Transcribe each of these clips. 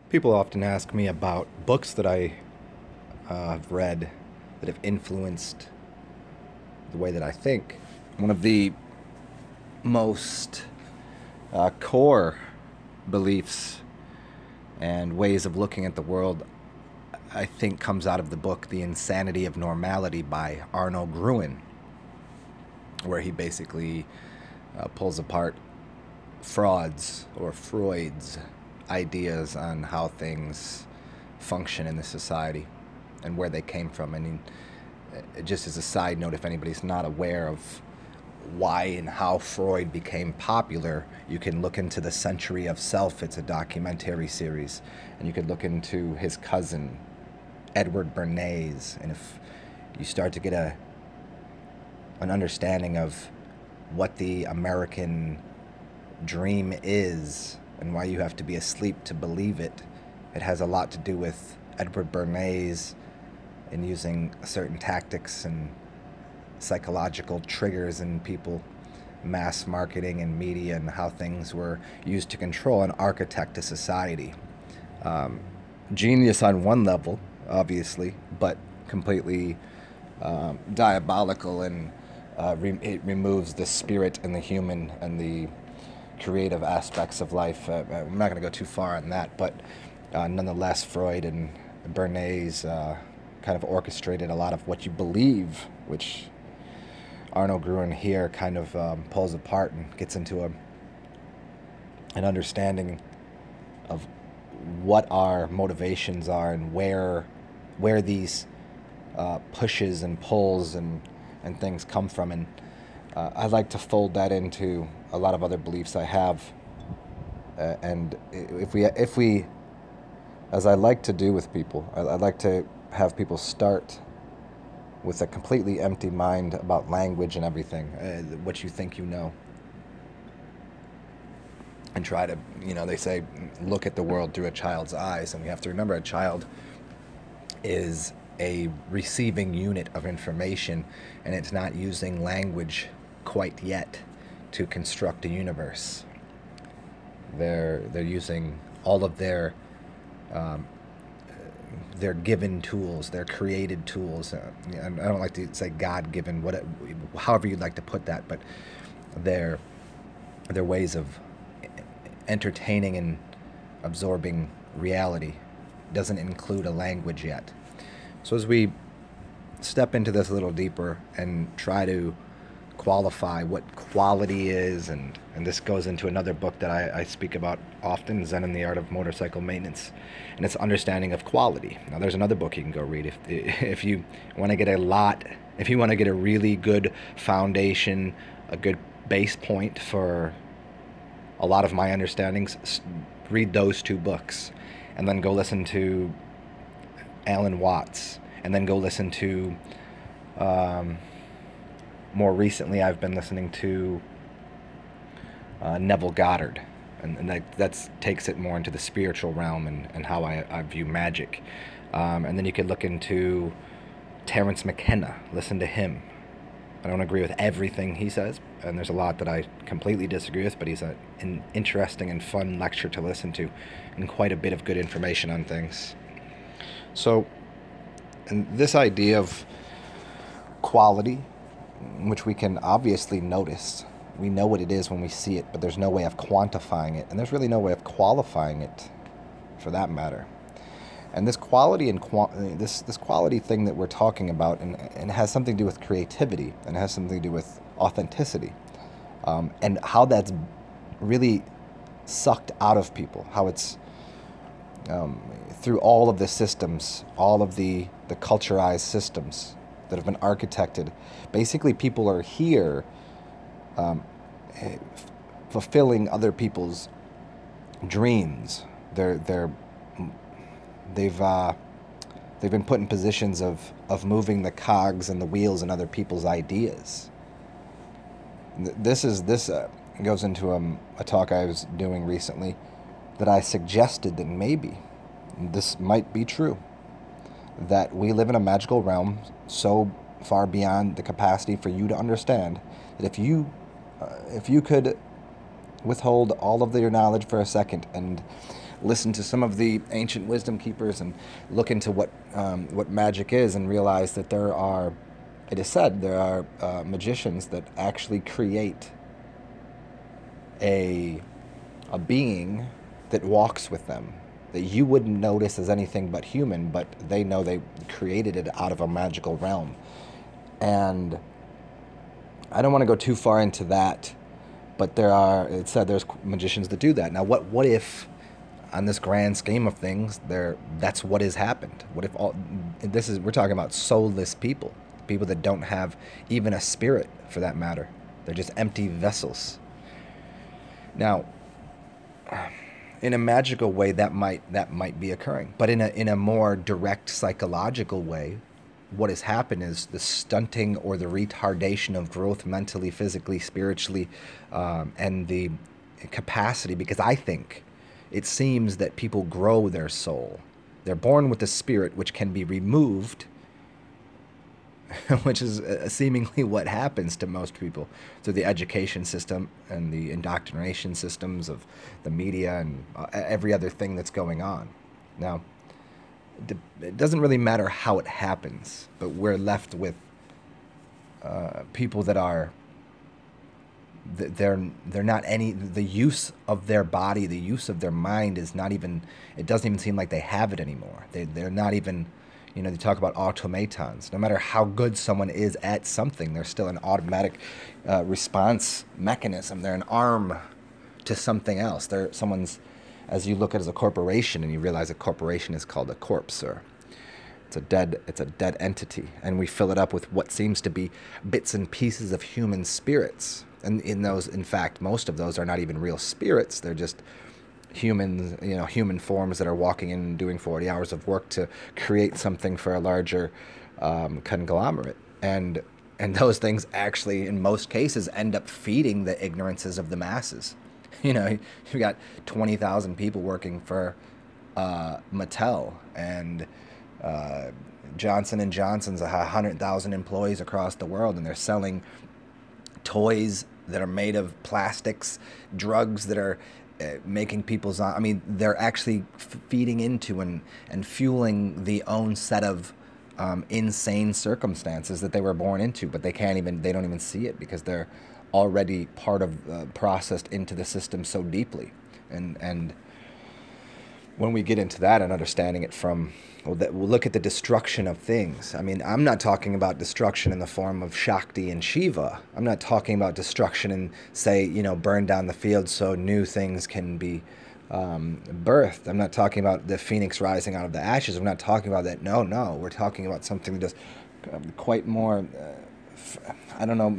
People often ask me about books that I have read that have influenced the way that I think. One of the most core beliefs and ways of looking at the world, I think, comes out of the book The Insanity of Normality by Arno Gruen, where he basically pulls apart Freud's ideas on how things function in the society and where they came from. I mean, just as a side note, if anybody's not aware of why and how Freud became popular, you can look into The Century of Self. It's a documentary series. And you could look into his cousin, Edward Bernays. And if you start to get an understanding of what the American dream is and why you have to be asleep to believe it, it has a lot to do with Edward Bernays and using certain tactics and psychological triggers in people, mass marketing and media, and how things were used to control and architect a society. Genius on one level, obviously, but completely diabolical, and it removes the spirit and the human and the creative aspects of life. I'm not going to go too far on that, but nonetheless, Freud and Bernays kind of orchestrated a lot of what you believe, which Arno Gruen here kind of pulls apart and gets into an understanding of what our motivations are and where these pushes and pulls and things come from. And I'd like to fold that into a lot of other beliefs I have. And if we, as I like to do with people, I'd like to have people start with a completely empty mind about language and everything, what you think you know. And try to, they say, look at the world through a child's eyes. And we have to remember a child is a receiving unit of information, and it's not using language quite yet to construct a universe. They're using all of their given tools, their created tools. I don't like to say God-given, however you'd like to put that, but their ways of entertaining and absorbing reality doesn't include a language yet. So as we step into this a little deeper and try to qualify what quality is, and this goes into another book that I speak about often, Zen and the Art of Motorcycle Maintenance, and it's understanding of quality. Now there's another book you can go read if you want to get a really good foundation, a good base point for a lot of my understandings. Read those two books, and then go listen to Alan Watts, and then go listen to more recently, I've been listening to Neville Goddard, and that takes it more into the spiritual realm and how I view magic. And then you could look into Terence McKenna, listen to him. I don't agree with everything he says, and there's a lot that I completely disagree with, but he's an interesting and fun lecture to listen to, and quite a bit of good information on things. So, and this idea of quality, which we can obviously notice. We know what it is when we see it, but there's no way of quantifying it, and there's really no way of qualifying it, for that matter. And this quality and this quality thing that we're talking about, and has something to do with creativity, and it has something to do with authenticity, and how that's really sucked out of people, how it's through all of the systems, all of the culturized systems that have been architected. Basically, people are here fulfilling other people's dreams. They've been put in positions of moving the cogs and the wheels in other people's ideas. This goes into a talk I was doing recently, that I suggested that maybe this might be true, that we live in a magical realm so far beyond the capacity for you to understand that if you could withhold all of your knowledge for a second and listen to some of the ancient wisdom keepers and look into what magic is, and realize that there are, it is said, there are magicians that actually create a being that walks with them, that you wouldn't notice as anything but human, but they know they created it out of a magical realm. And I don't want to go too far into that, but it said there's magicians that do that. Now, what if, on this grand scheme of things, that's what has happened? What if we're talking about soulless people that don't have even a spirit, for that matter. They're just empty vessels. Now, in a magical way, that might be occurring, but in a more direct psychological way, what has happened is the stunting or the retardation of growth mentally, physically, spiritually, and the capacity. Because I think it seems that people grow their soul. They're born with a spirit which can be removed, which is seemingly what happens to most people through the education system and the indoctrination systems of the media and every other thing that's going on. Now, it doesn't really matter how it happens, but we're left with people that are, they're not any, the use of their body, the use of their mind is not even, it doesn't even seem like they have it anymore. They're not even, you know, they talk about automatons. No matter how good someone is at something, they're still an automatic response mechanism. They're an arm to something else. They're someone's, as you look at it as a corporation, and you realize a corporation is called a corpse, or it's a dead entity, and we fill it up with what seems to be bits and pieces of human spirits. And in fact, most of those are not even real spirits. They're just humans, you know, human forms that are walking in and doing 40 hours of work to create something for a larger conglomerate. And those things actually, in most cases, end up feeding the ignorances of the masses. You know, you got 20,000 people working for Mattel, and Johnson & Johnson's 100,000 employees across the world, and they're selling toys that are made of plastics, drugs that are making people's, I mean, they're actually feeding into and fueling the own set of insane circumstances that they were born into, but they don't even see it because they're already part of, processed into the system so deeply. And when we get into that and understanding it from, we'll look at the destruction of things. I mean, I'm not talking about destruction in the form of Shakti and Shiva. I'm not talking about destruction and, say, you know, burn down the field so new things can be birthed. I'm not talking about the phoenix rising out of the ashes. I'm not talking about that. No, we're talking about something just quite more, I don't know,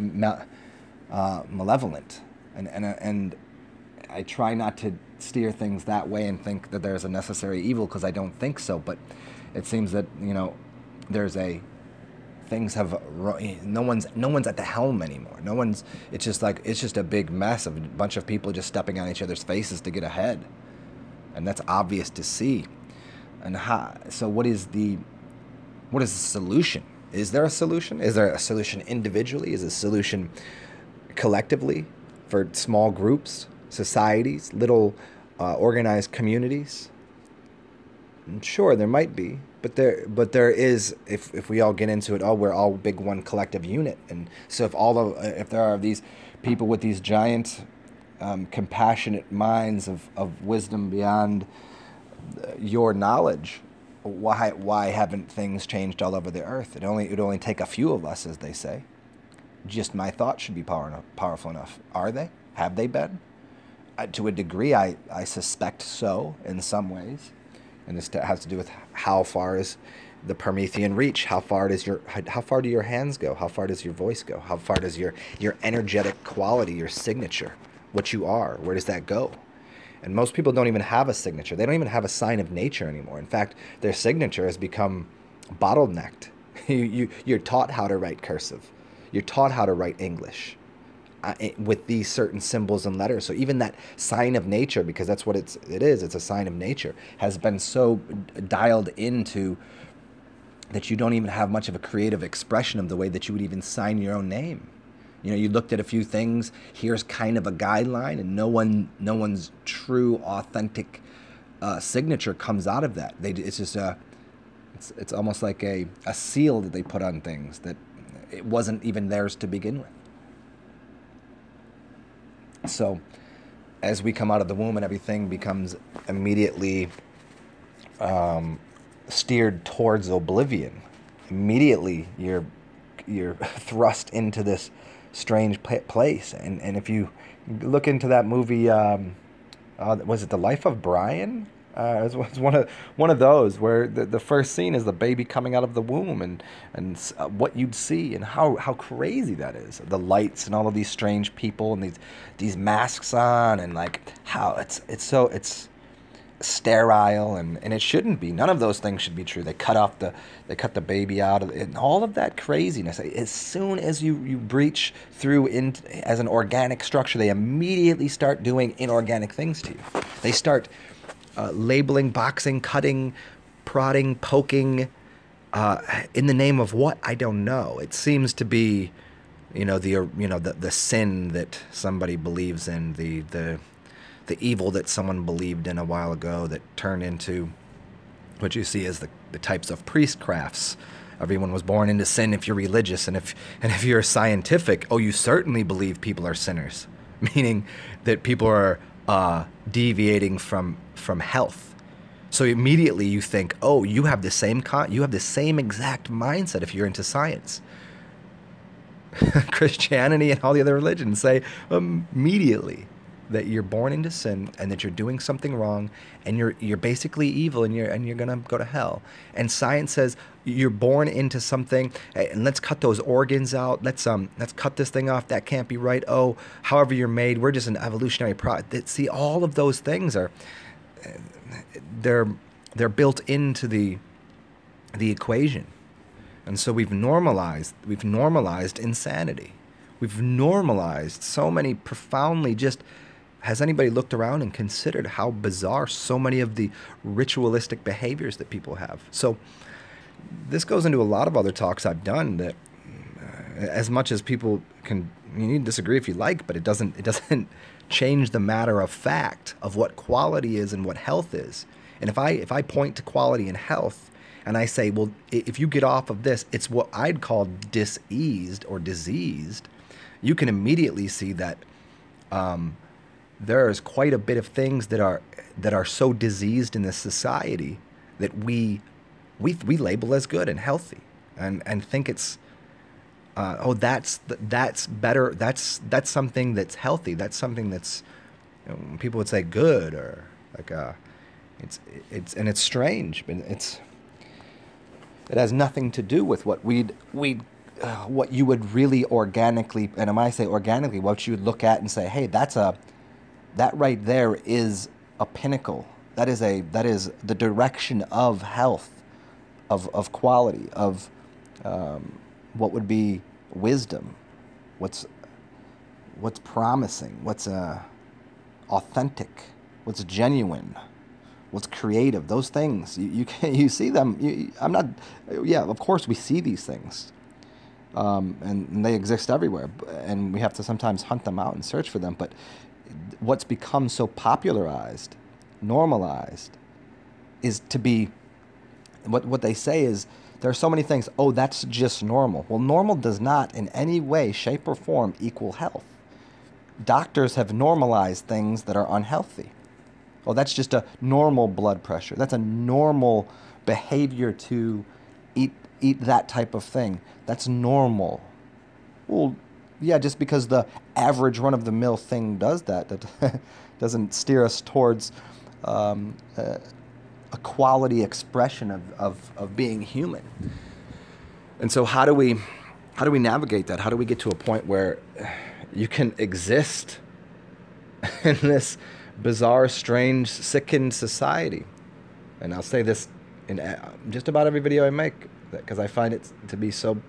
malevolent. And I try not to steer things that way and think that there's a necessary evil, because I don't think so. But it seems that, you know, things have, no one's at the helm anymore. It's just a big mess of a bunch of people just stepping on each other's faces to get ahead. And that's obvious to see. And so what is the solution? Is there a solution? Is there a solution individually? Is there a solution collectively for small groups, societies, little organized communities? Sure, there might be, but there is, if we all get into it, we're all big one collective unit. And so if there are these people with these giant compassionate minds of wisdom beyond your knowledge, why haven't things changed all over the earth? It would only take a few of us, as they say. Just my thoughts should be powerful enough. Are they? Have they been? To a degree, I suspect so in some ways. And this has to do with how far is the Promethean reach? How far do your hands go? How far does your voice go? How far does your energetic quality, your signature, what you are, where does that go? And most people don't even have a signature. They don't even have a sign of nature anymore. In fact, their signature has become bottlenecked. You're taught how to write cursive. You're taught how to write English with these certain symbols and letters. So even that sign of nature, because that's what it is, it's a sign of nature, has been so dialed into that you don't even have much of a creative expression of the way that you would even sign your own name. You know, you looked at a few things, here's kind of a guideline, and no one's true, authentic signature comes out of that. It's just it's almost like a seal that they put on things that it wasn't even theirs to begin with. So as we come out of the womb and everything becomes immediately steered towards oblivion, immediately you're thrust into this strange place. And if you look into that movie, was it The Life of Brian? It was one of those where the first scene is the baby coming out of the womb, and what you'd see and how crazy that is. The lights and all of these strange people and these masks on, and like how it's sterile, and it shouldn't be. None of those things should be true. They cut the baby out of it, and all of that craziness. As soon as you breach through as an organic structure, they immediately start doing inorganic things to you. They start labeling, boxing, cutting, prodding, poking, in the name of what? I don't know. It seems to be, the sin that somebody believes in, the evil that someone believed in a while ago that turned into what you see as the types of priestcrafts. Everyone was born into sin if you're religious, and if you're scientific, you certainly believe people are sinners, meaning that people are deviating from health. So immediately you think, you have the same exact mindset if you're into science. Christianity and all the other religions say immediately that you're born into sin and that you're doing something wrong, and you're basically evil, and you're gonna go to hell. And science says you're born into something, and let's cut those organs out. Let's cut this thing off. That can't be right. However you're made, we're just an evolutionary product. See, all of those things are they're built into the equation, and so we've normalized insanity. We've normalized so many profoundly just. Has anybody looked around and considered how bizarre so many of the ritualistic behaviors that people have? So this goes into a lot of other talks I've done that as much as people you need to disagree if you like, but it doesn't change the matter of fact of what quality is and what health is. And if I point to quality and health and I say, well, if you get off of this, it's what I'd call diseased or diseased, you can immediately see that there's quite a bit of things that are so diseased in this society that we label as good and healthy, and think it's that's better, that's something that's healthy, that's something that's people would say good, or like it's strange, but it has nothing to do with what what you would really organically, and when I say organically, what you would look at and say, hey, that right there is a pinnacle. That is the direction of health, of quality, of what would be wisdom, what's promising, what's authentic, what's genuine, what's creative. Those things you see them. Of course we see these things, and they exist everywhere, and we have to sometimes hunt them out and search for them. But what's become so popularized, normalized, is to be, what they say is, there are so many things, that's just normal. Well, normal does not in any way, shape, or form equal health. Doctors have normalized things that are unhealthy. That's just a normal blood pressure. That's a normal behavior to eat that type of thing. That's normal. Well, yeah, just because the average run-of-the-mill thing does that doesn't steer us towards a quality expression of being human. And so how do we navigate that? How do we get to a point where you can exist in this bizarre, strange, sickened society? And I'll say this in just about every video I make, because I find it to be so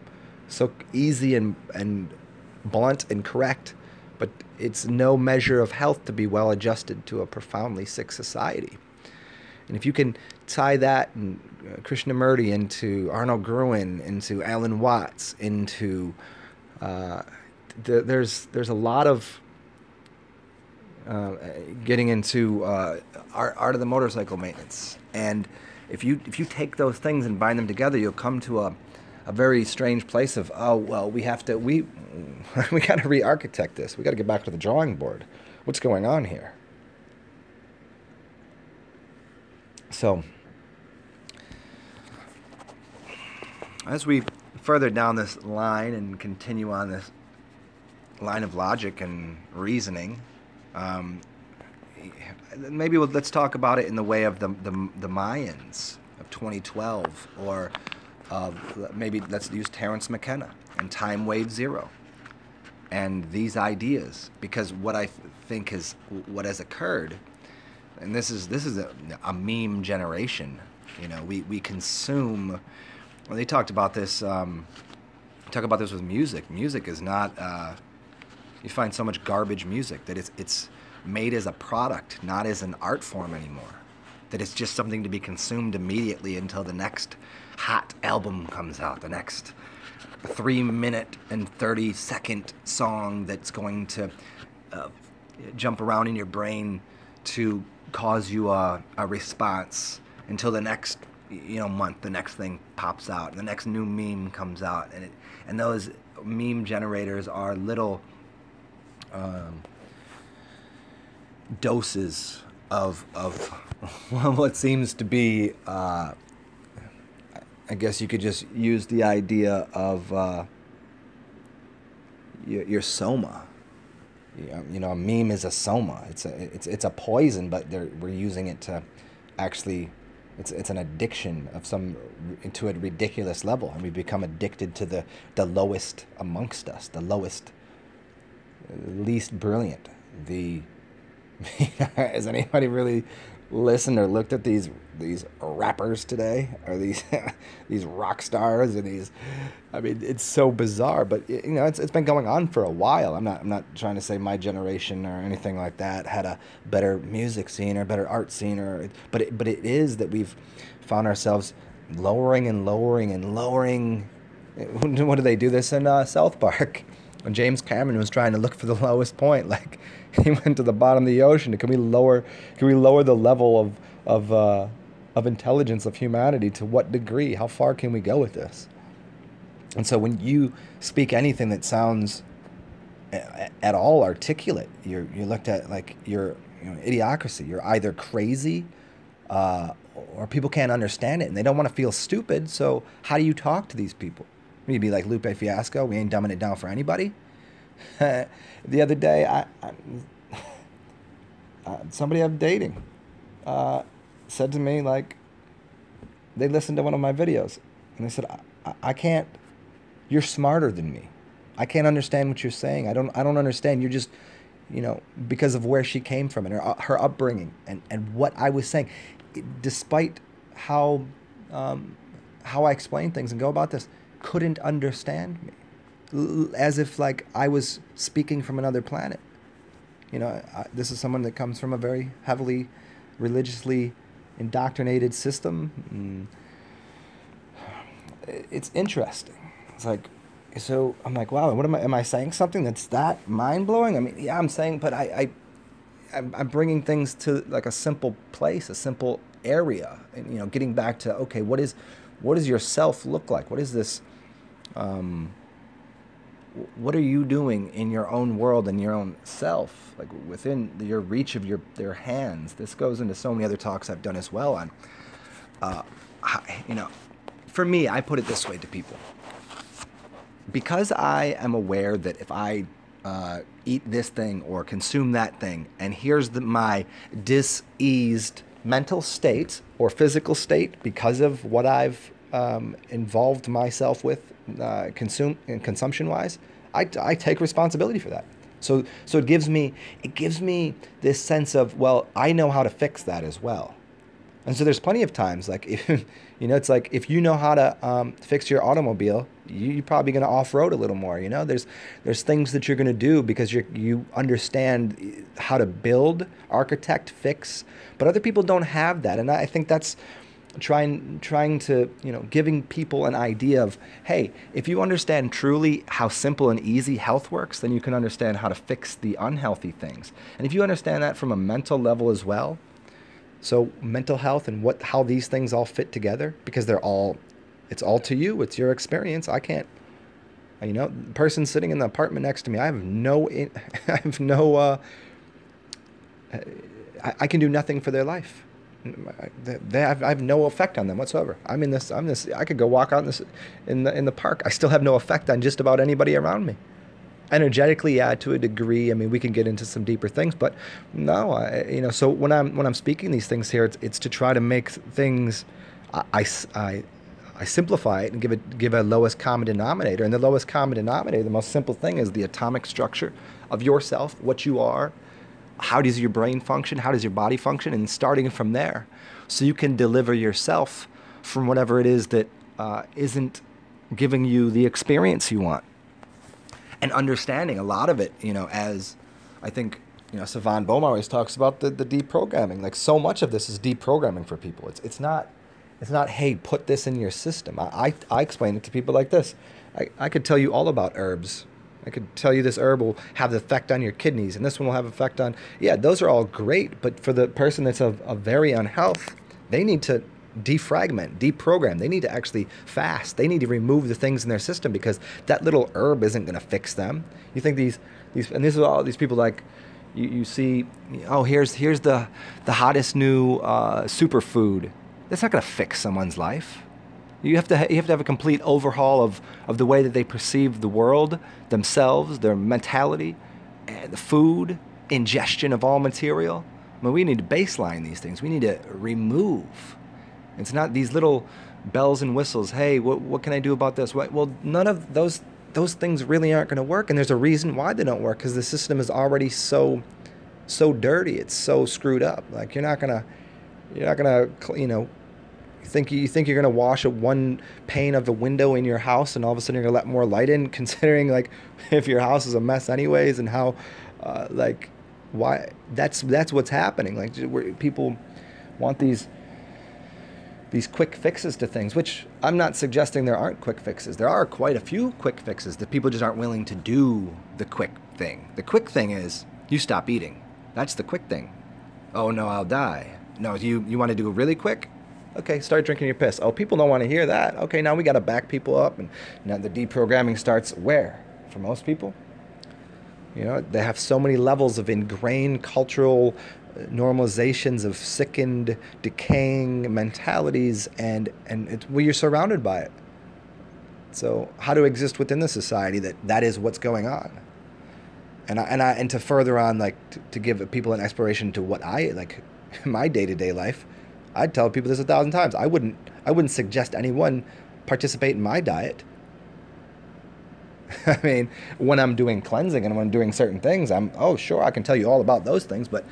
easy and blunt and correct, but it's no measure of health to be well adjusted to a profoundly sick society. And if you can tie that and Krishnamurti into Arnold Gruen, into Alan Watts, into there's a lot of getting into art of the motorcycle maintenance. And if you take those things and bind them together, you'll come to a very strange place of, oh well, we got to re-architect this. We got to get back to the drawing board. What's going on here? So, as we further down this line and continue on this line of logic and reasoning, maybe let's talk about it in the way of the Mayans of 2012, or maybe let's use Terence McKenna and Time Wave Zero and these ideas, because what I think is what has occurred, and this is a meme generation. You know, we consume. Well, they talked about this. Talk about this with music. Music is not. You find so much garbage music that it's made as a product, not as an art form anymore. That it's just something to be consumed immediately until the next hot album comes out, the next 3-minute and 30-second song that's going to jump around in your brain to cause you a response until the next month, the next thing pops out, the next new meme comes out, and those meme generators are little doses of what seems to be, I guess you could just use the idea of your soma. You know, a meme is a soma. It's a poison, but we're using it to actually. It's an addiction of to a ridiculous level, and we become addicted to the lowest amongst us, the lowest, least brilliant. Has anybody really listened or looked at these rappers today, or these these rock stars, and these? I mean, it's so bizarre, but it's been going on for a while. I'm not trying to say my generation or anything like that had a better music scene or better art scene, but it is that we've found ourselves lowering and lowering and lowering. What do they do this in South Park? When James Cameron was trying to look for the lowest point, like he went to the bottom of the ocean. Can we lower the level of intelligence of humanity? To what degree? How far can we go with this? And so when you speak anything that sounds at all articulate, you're looked at like you're idiocracy. You're either crazy, or people can't understand it and they don't want to feel stupid. So how do you talk to these people? You'd be like Lupe Fiasco. We ain't dumbing it down for anybody. The other day, somebody I'm dating said to me, like, they listened to one of my videos and they said, I can't. You're smarter than me. I can't understand what you're saying. I don't understand. You're just, because of where she came from and her upbringing and what I was saying, despite how I explain things and go about this, couldn't understand me, as if like I was speaking from another planet. This is someone that comes from a very heavily religiously indoctrinated system. It's interesting. It's like, so I'm like, wow, what am I saying something that's that mind-blowing? I mean, yeah, I'm saying, but I'm bringing things to like a simple place, a simple area, and getting back to, okay, what does your self look like? What is this? What are you doing in your own world and your own self, like within your reach of their hands? This goes into so many other talks I've done as well on, for me, I put it this way to people. Because I am aware that if I eat this thing or consume that thing, and here's my diseased mental state or physical state because of what I've involved myself with consumption-wise, I take responsibility for that. So it gives me this sense of, well, I know how to fix that as well. And so there's plenty of times, like, if, it's like if you know how to fix your automobile, you're probably going to off-road a little more. There's things that you're going to do because you understand how to build, architect, fix, but other people don't have that. And I think that's trying to, giving people an idea of, hey, if you understand truly how simple and easy health works, then you can understand how to fix the unhealthy things. And if you understand that from a mental level as well, so mental health and how these things all fit together, because it's all to you, it's your experience. I can't, the person sitting in the apartment next to me, I can do nothing for their life. I have no effect on them whatsoever. I could go walk out in the park. I still have no effect on just about anybody around me. Energetically, yeah, to a degree. I mean, we can get into some deeper things, but no, so when I'm speaking these things here, it's to try to make things, I simplify it and give a lowest common denominator. And the lowest common denominator, the most simple thing, is the atomic structure of yourself, what you are. How does your brain function? How does your body function? And starting from there, so you can deliver yourself from whatever it is that isn't giving you the experience you want. And understanding a lot of it, as I think, Savan Boma always talks about the deprogramming. Like, so much of this is deprogramming for people. It's not, hey, put this in your system. I explain it to people like this. I could tell you all about herbs. I could tell you this herb will have the effect on your kidneys, and this one will have effect on... Yeah, those are all great, but for the person that's of very unhealth, they need to defragment, deprogram. They need to actually fast. They need to remove the things in their system, because that little herb isn't going to fix them. You think these and this is all these people, like, you see, oh, here's the hottest new superfood. That's not going to fix someone's life. You have to have a complete overhaul of the way that they perceive the world, themselves, their mentality, the food, ingestion of all material. I mean, we need to baseline these things. We need to remove. It's not these little bells and whistles. Hey, what can I do about this? Well, none of those things really aren't going to work, and there's a reason why they don't work, because the system is already so dirty. It's so screwed up. Like, you're not gonna, you think you're going to wash one pane of the window in your house and all of a sudden you're going to let more light in, considering, like, if your house is a mess anyways, and how, why that's what's happening. Like, where people want these quick fixes to things, which I'm not suggesting there aren't quick fixes. There are quite a few quick fixes that people just aren't willing to do the quick thing. The quick thing is you stop eating. That's the quick thing. Oh, no, I'll die. No, you want to do it really quick? Okay, start drinking your piss. Oh, people don't want to hear that. Okay, now we got to back people up, and now the deprogramming starts where? For most people, they have so many levels of ingrained cultural normalizations of sickened, decaying mentalities, and you're surrounded by it. So how to exist within the society that is what's going on, and to further on, like, to give people an exploration to what I like, my day-to-day life. I'd tell people this 1,000 times. I wouldn't suggest anyone participate in my diet. I mean, when I'm doing cleansing and when I'm doing certain things, sure, I can tell you all about those things, but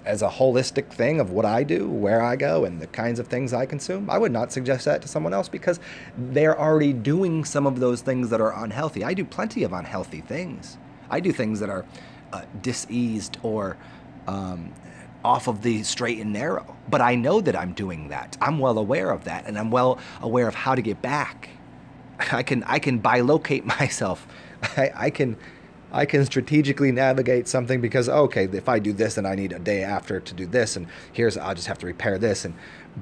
as a holistic thing of what I do, where I go, and the kinds of things I consume, I would not suggest that to someone else, because they're already doing some of those things that are unhealthy. I do plenty of unhealthy things. I do things that are diseased or off of the straight and narrow. But I know that I'm doing that. I'm well aware of that, and I'm well aware of how to get back. I can bilocate myself. I can strategically navigate something, because, okay, if I do this, then I need a day after to do this, and I'll just have to repair this.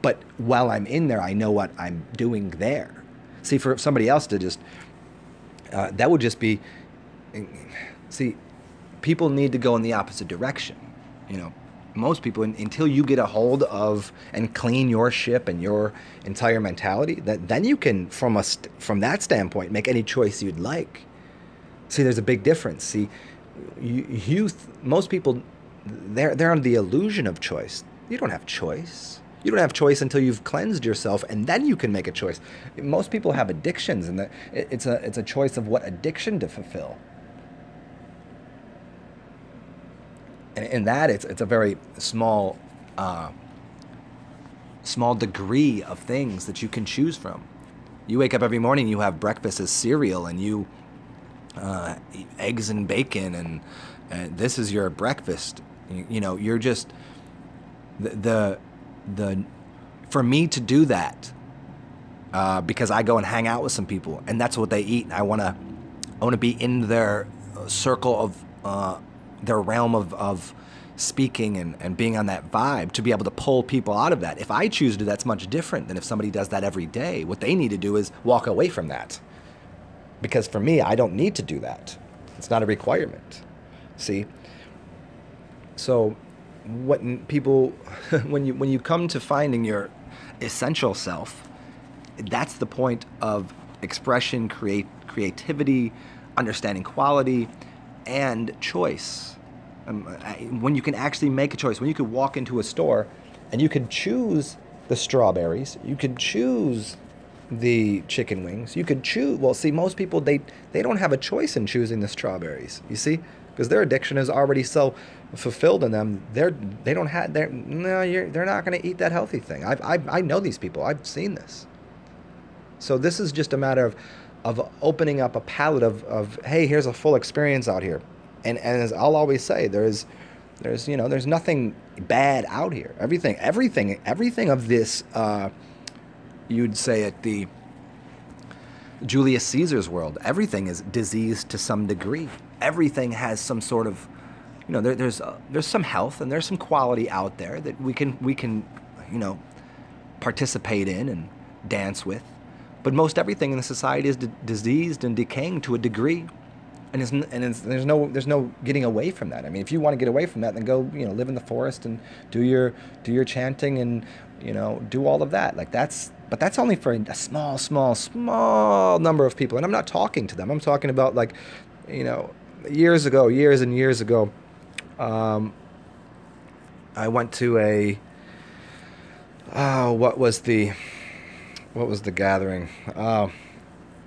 But while I'm in there, I know what I'm doing there. See, for somebody else to just, that would just be, see, people need to go in the opposite direction, Most people, until you get a hold of and clean your ship and your entire mentality, then you can, from that standpoint, make any choice you'd like. See, there's a big difference. See, most people, they're under the illusion of choice. You don't have choice. You don't have choice until you've cleansed yourself, and then you can make a choice. Most people have addictions, and it's a choice of what addiction to fulfill. And in that, it's a very small degree of things that you can choose from. You wake up every morning, you have breakfast as cereal, and you eat eggs and bacon, and this is your breakfast. You're just the for me to do that, because I go and hang out with some people, and that's what they eat. I want to be in their circle of their realm of speaking and being on that vibe to be able to pull people out of that. If I choose to do that's much different than if somebody does that every day. What they need to do is walk away from that. Because for me, I don't need to do that. It's not a requirement. See? So what people, when you come to finding your essential self, that's the point of expression, creativity, understanding quality, and choice. When you can actually make a choice, when you could walk into a store and you could choose the strawberries, you could choose the chicken wings, you could choose, well, see, most people, they don't have a choice in choosing the strawberries, you see, because their addiction is already so fulfilled in them. They're not going to eat that healthy thing. I know these people. I've seen this. So this is just a matter of opening up a palette of hey, here's a full experience out here. And as I'll always say, there's nothing bad out here. Everything of this, you'd say at the Julius Caesar's world, everything is diseased to some degree. Everything has some sort of, there's some health and there's some quality out there that we can participate in and dance with. But most everything in the society is diseased and decaying to a degree, and there's no getting away from that. I mean, if you want to get away from that, then go live in the forest and do your chanting and do all of that. But that's only for a small number of people. And I'm not talking to them. I'm talking about years and years ago. I went to what was the gathering?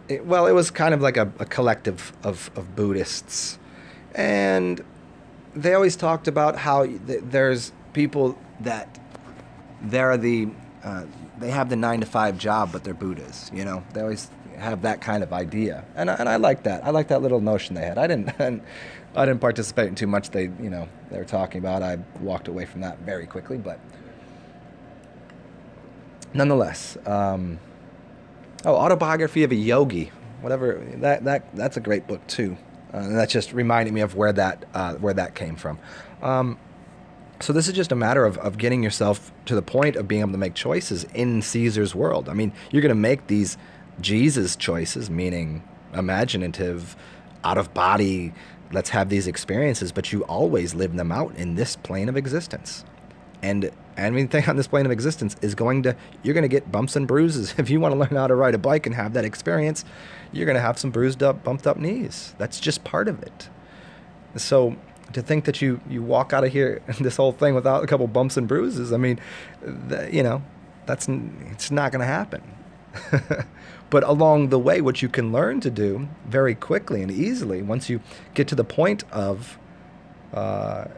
It was kind of like a collective of Buddhists. And they always talked about how there's people that they have the 9-to-5 job, but they're Buddhas. They always have that kind of idea. And I like that. I like that little notion they had. I didn't participate in too much they were talking about. I walked away from that very quickly, but nonetheless, Autobiography of a Yogi, whatever, that's a great book too. And that's just reminding me of where that came from. So this is just a matter of getting yourself to the point of being able to make choices in Caesar's world. I mean, you're going to make these Jesus choices, meaning imaginative, out of body, let's have these experiences, but you always live them out in this plane of existence. And anything on this plane of existence is you're going to get bumps and bruises. If you want to learn how to ride a bike and have that experience, you're going to have some bruised up, bumped up knees. That's just part of it. So to think that you walk out of here, this whole thing, without a couple bumps and bruises, I mean, it's not going to happen. But along the way, what you can learn to do very quickly and easily, once you get to the point of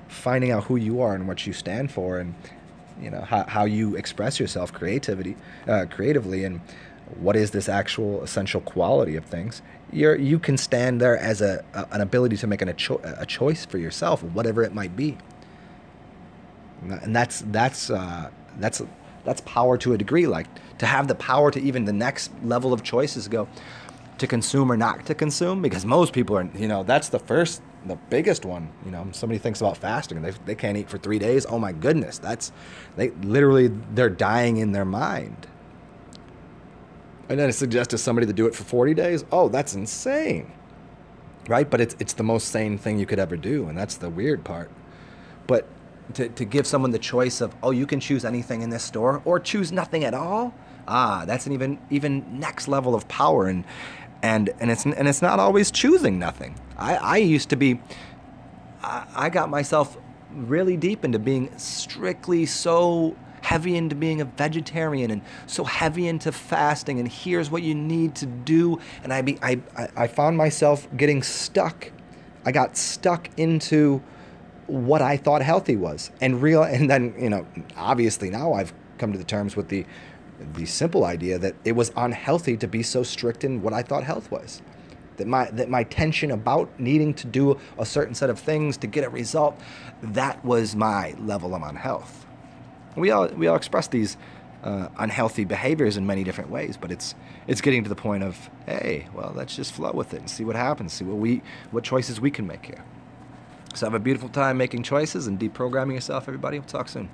finding out who you are and what you stand for, and how you express yourself creatively, and what is this actual essential quality of things, you can stand there as an ability to make a choice for yourself, whatever it might be. And that's power to a degree. Like, to have the power to even the next level of choices go to consume or not to consume, because most people are, that's the biggest one. Somebody thinks about fasting and they can't eat for 3 days. Oh my goodness, they're dying in their mind. And then I suggest to somebody to do it for 40 days. Oh, that's insane, right? But it's the most sane thing you could ever do, and that's the weird part. But to give someone the choice of, oh, you can choose anything in this store or choose nothing at all. That's an even next level of power, and it's not always choosing nothing. I used to be, I got myself really deep into being strictly so heavy into being a vegetarian and so heavy into fasting, and here's what you need to do. And I found myself getting stuck. I got stuck into what I thought healthy was, and then obviously now I've come to the terms with the simple idea that it was unhealthy to be so strict in what I thought health was. That my tension about needing to do a certain set of things to get a result, that was my level of unhealth. We all express these unhealthy behaviors in many different ways, but it's getting to the point of, hey, well, let's just flow with it and see what happens, see what choices we can make here. So have a beautiful time making choices and deprogramming yourself, everybody. We'll talk soon.